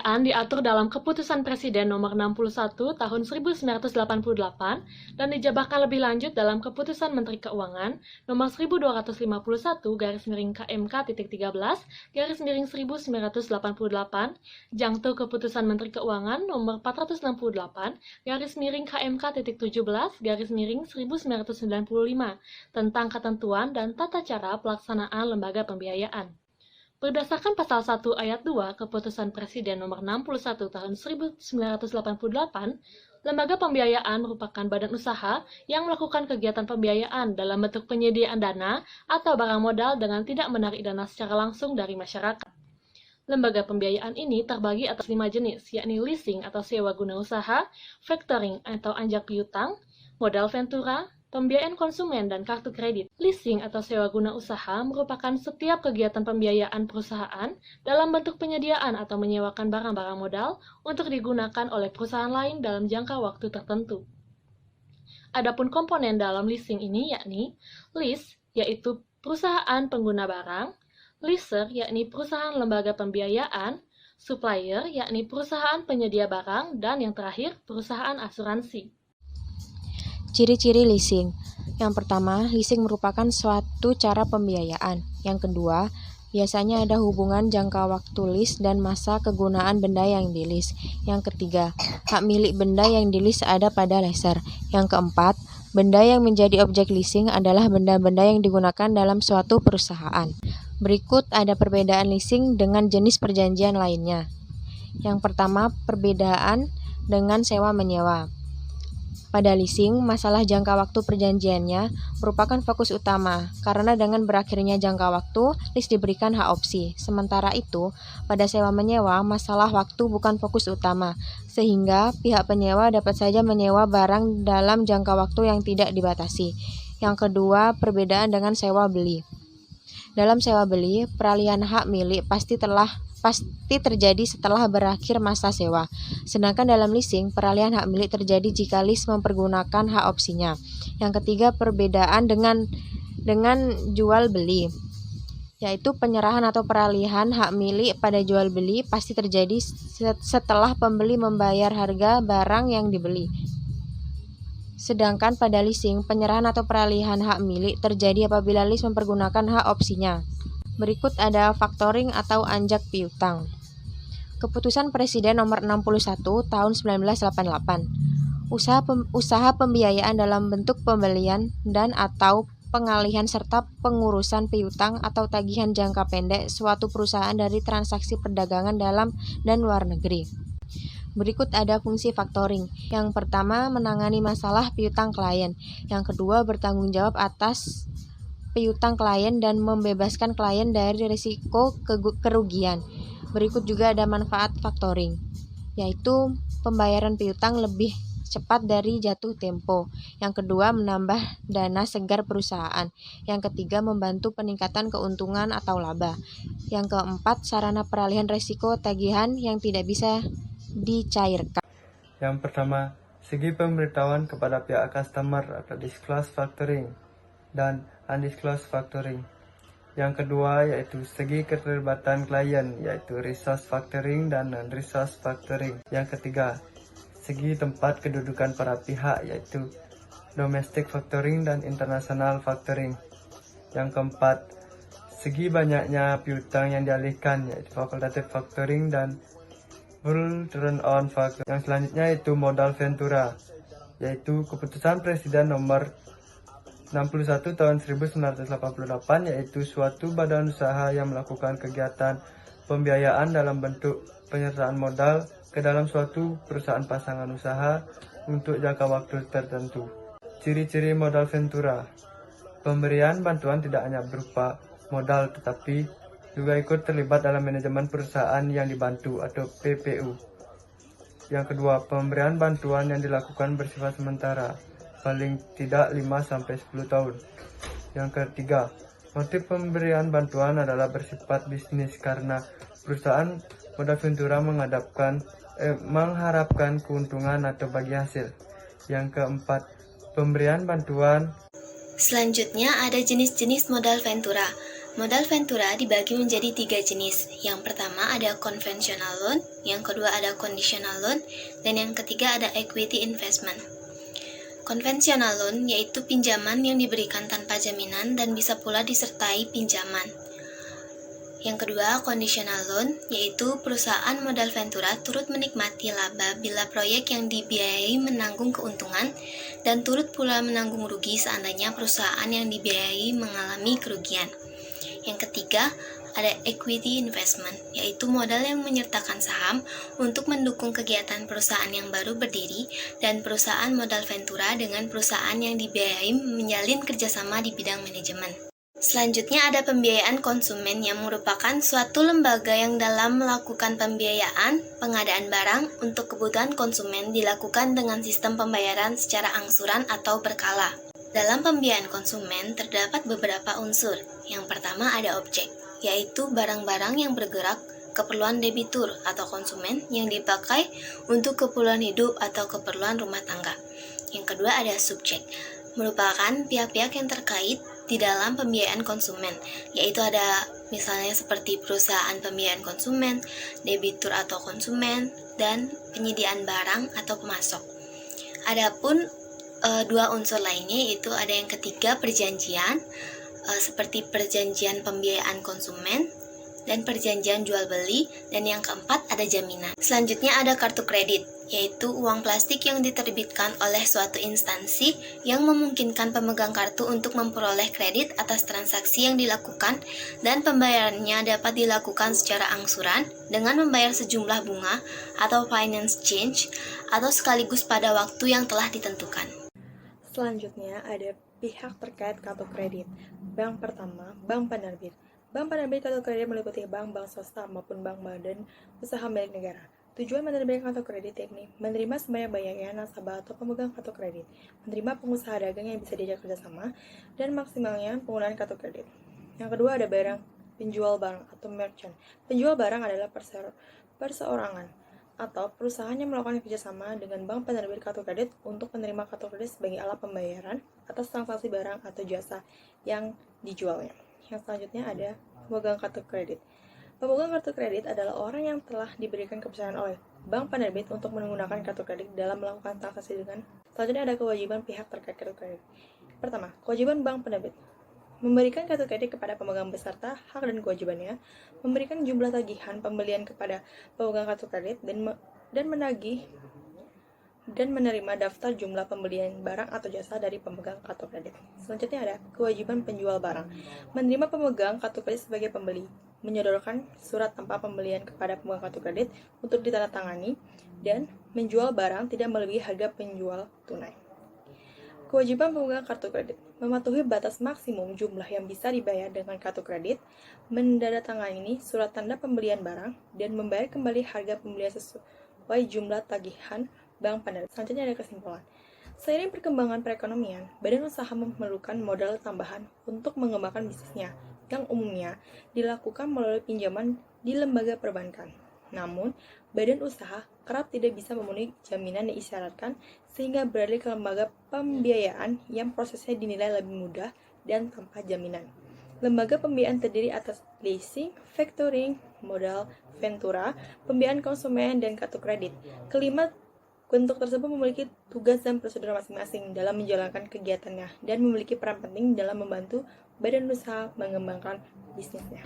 pembiayaan diatur dalam Keputusan Presiden Nomor 61 Tahun 1988 dan dijabarkan lebih lanjut dalam Keputusan Menteri Keuangan Nomor 1251-KM-13/1988, Jangto Keputusan Menteri Keuangan Nomor 468-KM-KT17-1995 tentang ketentuan dan tata cara pelaksanaan lembaga pembiayaan. Berdasarkan Pasal 1 Ayat 2 Keputusan Presiden Nomor 61 Tahun 1988, lembaga pembiayaan merupakan badan usaha yang melakukan kegiatan pembiayaan dalam bentuk penyediaan dana atau barang modal dengan tidak menarik dana secara langsung dari masyarakat. Lembaga pembiayaan ini terbagi atas 5 jenis, yakni leasing atau sewa guna usaha, factoring atau anjak piutang, modal ventura, pembiayaan konsumen dan kartu kredit. Leasing atau sewa guna usaha merupakan setiap kegiatan pembiayaan perusahaan dalam bentuk penyediaan atau menyewakan barang-barang modal untuk digunakan oleh perusahaan lain dalam jangka waktu tertentu. Adapun komponen dalam leasing ini yakni lease, yaitu perusahaan pengguna barang, leaser, yakni perusahaan lembaga pembiayaan, supplier, yakni perusahaan penyedia barang, dan yang terakhir, perusahaan asuransi. Ciri-ciri leasing. Yang pertama, leasing merupakan suatu cara pembiayaan. Yang kedua, biasanya ada hubungan jangka waktu lease dan masa kegunaan benda yang di-lease. Yang ketiga, hak milik benda yang di-lease ada pada lessor. Yang keempat, benda yang menjadi objek leasing adalah benda-benda yang digunakan dalam suatu perusahaan. Berikut ada perbedaan leasing dengan jenis perjanjian lainnya. Yang pertama, perbedaan dengan sewa-menyewa. Pada leasing, masalah jangka waktu perjanjiannya merupakan fokus utama, karena dengan berakhirnya jangka waktu, lease diberikan hak opsi. Sementara itu, pada sewa-menyewa, masalah waktu bukan fokus utama, sehingga pihak penyewa dapat saja menyewa barang dalam jangka waktu yang tidak dibatasi. Yang kedua, perbedaan dengan sewa-beli. Dalam sewa-beli, peralihan hak milik pasti terjadi setelah berakhir masa sewa. Sedangkan dalam leasing, peralihan hak milik terjadi jika lease mempergunakan hak opsinya. Yang ketiga, perbedaan dengan jual beli, yaitu penyerahan atau peralihan hak milik pada jual beli pasti terjadi setelah pembeli membayar harga barang yang dibeli. Sedangkan pada leasing, penyerahan atau peralihan hak milik terjadi apabila lease mempergunakan hak opsinya. Berikut ada factoring atau anjak piutang. Keputusan Presiden Nomor 61 Tahun 1988. Usaha pembiayaan dalam bentuk pembelian dan atau pengalihan serta pengurusan piutang atau tagihan jangka pendek suatu perusahaan dari transaksi perdagangan dalam dan luar negeri. Berikut ada fungsi factoring. Yang pertama, menangani masalah piutang klien. Yang kedua, bertanggung jawab atas piutang klien dan membebaskan klien dari risiko kerugian. Berikut juga ada manfaat factoring, yaitu pembayaran piutang lebih cepat dari jatuh tempo. Yang kedua, menambah dana segar perusahaan. Yang ketiga, membantu peningkatan keuntungan atau laba. Yang keempat, sarana peralihan risiko tagihan yang tidak bisa dicairkan. Yang pertama, segi pemberitahuan kepada pihak customer atau disclosed factoring dan undisclosed factoring. Yang kedua yaitu segi keterlibatan klien, yaitu resource factoring dan non-resource factoring. Yang ketiga, segi tempat kedudukan para pihak, yaitu domestic factoring dan international factoring. Yang keempat, segi banyaknya piutang yang dialihkan, yaitu facultative factoring dan full turn-on factoring. Yang selanjutnya yaitu modal ventura, yaitu Keputusan Presiden Nomor 61 Tahun 1988, yaitu suatu badan usaha yang melakukan kegiatan pembiayaan dalam bentuk penyertaan modal ke dalam suatu perusahaan pasangan usaha untuk jangka waktu tertentu. Ciri-ciri modal ventura. Pemberian bantuan tidak hanya berupa modal tetapi juga ikut terlibat dalam manajemen perusahaan yang dibantu atau PPU. Yang kedua, pemberian bantuan yang dilakukan bersifat sementara, paling tidak 5-10 tahun. Yang ketiga, motif pemberian bantuan adalah bersifat bisnis karena perusahaan modal ventura mengharapkan keuntungan atau bagi hasil. Yang keempat, pemberian bantuan. Selanjutnya ada jenis-jenis modal ventura. Modal Ventura dibagi menjadi 3 jenis. Yang pertama ada conventional loan, yang kedua ada conditional loan, dan yang ketiga ada equity investment. Konvensional loan yaitu pinjaman yang diberikan tanpa jaminan dan bisa pula disertai pinjaman. Yang kedua, conditional loan yaitu perusahaan modal Ventura turut menikmati laba bila proyek yang dibiayai menanggung keuntungan dan turut pula menanggung rugi seandainya perusahaan yang dibiayai mengalami kerugian. Yang ketiga, ada equity investment, yaitu modal yang menyertakan saham untuk mendukung kegiatan perusahaan yang baru berdiri dan perusahaan modal Ventura dengan perusahaan yang dibiayai menjalin kerjasama di bidang manajemen. Selanjutnya ada pembiayaan konsumen yang merupakan suatu lembaga yang dalam melakukan pembiayaan pengadaan barang untuk kebutuhan konsumen dilakukan dengan sistem pembayaran secara angsuran atau berkala. Dalam pembiayaan konsumen terdapat beberapa unsur. Yang pertama ada objek, yaitu barang-barang yang bergerak, keperluan debitur atau konsumen yang dipakai untuk keperluan hidup atau keperluan rumah tangga. Yang kedua ada subjek, merupakan pihak-pihak yang terkait di dalam pembiayaan konsumen, yaitu ada misalnya seperti perusahaan pembiayaan konsumen, debitur atau konsumen, dan penyediaan barang atau pemasok. Adapun dua unsur lainnya yaitu ada yang ketiga perjanjian, seperti perjanjian pembiayaan konsumen dan perjanjian jual beli, dan yang keempat ada jaminan. Selanjutnya ada kartu kredit, yaitu uang plastik yang diterbitkan oleh suatu instansi yang memungkinkan pemegang kartu untuk memperoleh kredit atas transaksi yang dilakukan dan pembayarannya dapat dilakukan secara angsuran dengan membayar sejumlah bunga atau finance change atau sekaligus pada waktu yang telah ditentukan. Selanjutnya ada pihak terkait kartu kredit. Bank pertama, bank penerbit. Bank penerbit kartu kredit meliputi bank swasta maupun bank badan usaha milik negara. Tujuan menerbitkan kartu kredit yakni menerima sebanyak-banyaknya nasabah atau pemegang kartu kredit, menerima pengusaha dagang yang bisa diajak kerjasama, dan maksimalnya penggunaan kartu kredit. Yang kedua ada barang, penjual barang atau merchant. Penjual barang adalah perseorangan atau perusahaan yang melakukan kerjasama dengan bank penerbit kartu kredit untuk menerima kartu kredit sebagai alat pembayaran atas transaksi barang atau jasa yang dijualnya. Yang selanjutnya ada pemegang kartu kredit. Pemegang kartu kredit adalah orang yang telah diberikan kepercayaan oleh bank penerbit untuk menggunakan kartu kredit dalam melakukan transaksi dengan. Selanjutnya ada kewajiban pihak terkait kartu kredit. Pertama, kewajiban bank penerbit. Memberikan kartu kredit kepada pemegang beserta hak dan kewajibannya, memberikan jumlah tagihan pembelian kepada pemegang kartu kredit, dan menagih dan menerima daftar jumlah pembelian barang atau jasa dari pemegang kartu kredit. Selanjutnya ada kewajiban penjual barang. Menerima pemegang kartu kredit sebagai pembeli, menyodorkan surat tanpa pembelian kepada pemegang kartu kredit untuk ditandatangani, dan menjual barang tidak melebihi harga penjual tunai. Kewajiban pemegang kartu kredit mematuhi batas maksimum jumlah yang bisa dibayar dengan kartu kredit, menandatangani surat tanda pembelian barang, dan membayar kembali harga pembelian sesuai jumlah tagihan bank penerbit. Selanjutnya ada kesimpulan. Seiring perkembangan perekonomian, badan usaha memerlukan modal tambahan untuk mengembangkan bisnisnya, yang umumnya dilakukan melalui pinjaman di lembaga perbankan. Namun, badan usaha kerap tidak bisa memenuhi jaminan yang disyaratkan sehingga beralih ke lembaga pembiayaan yang prosesnya dinilai lebih mudah dan tanpa jaminan. Lembaga pembiayaan terdiri atas leasing, factoring, modal Ventura, pembiayaan konsumen, dan kartu kredit. Kelima bentuk tersebut memiliki tugas dan prosedur masing-masing dalam menjalankan kegiatannya dan memiliki peran penting dalam membantu badan usaha mengembangkan bisnisnya.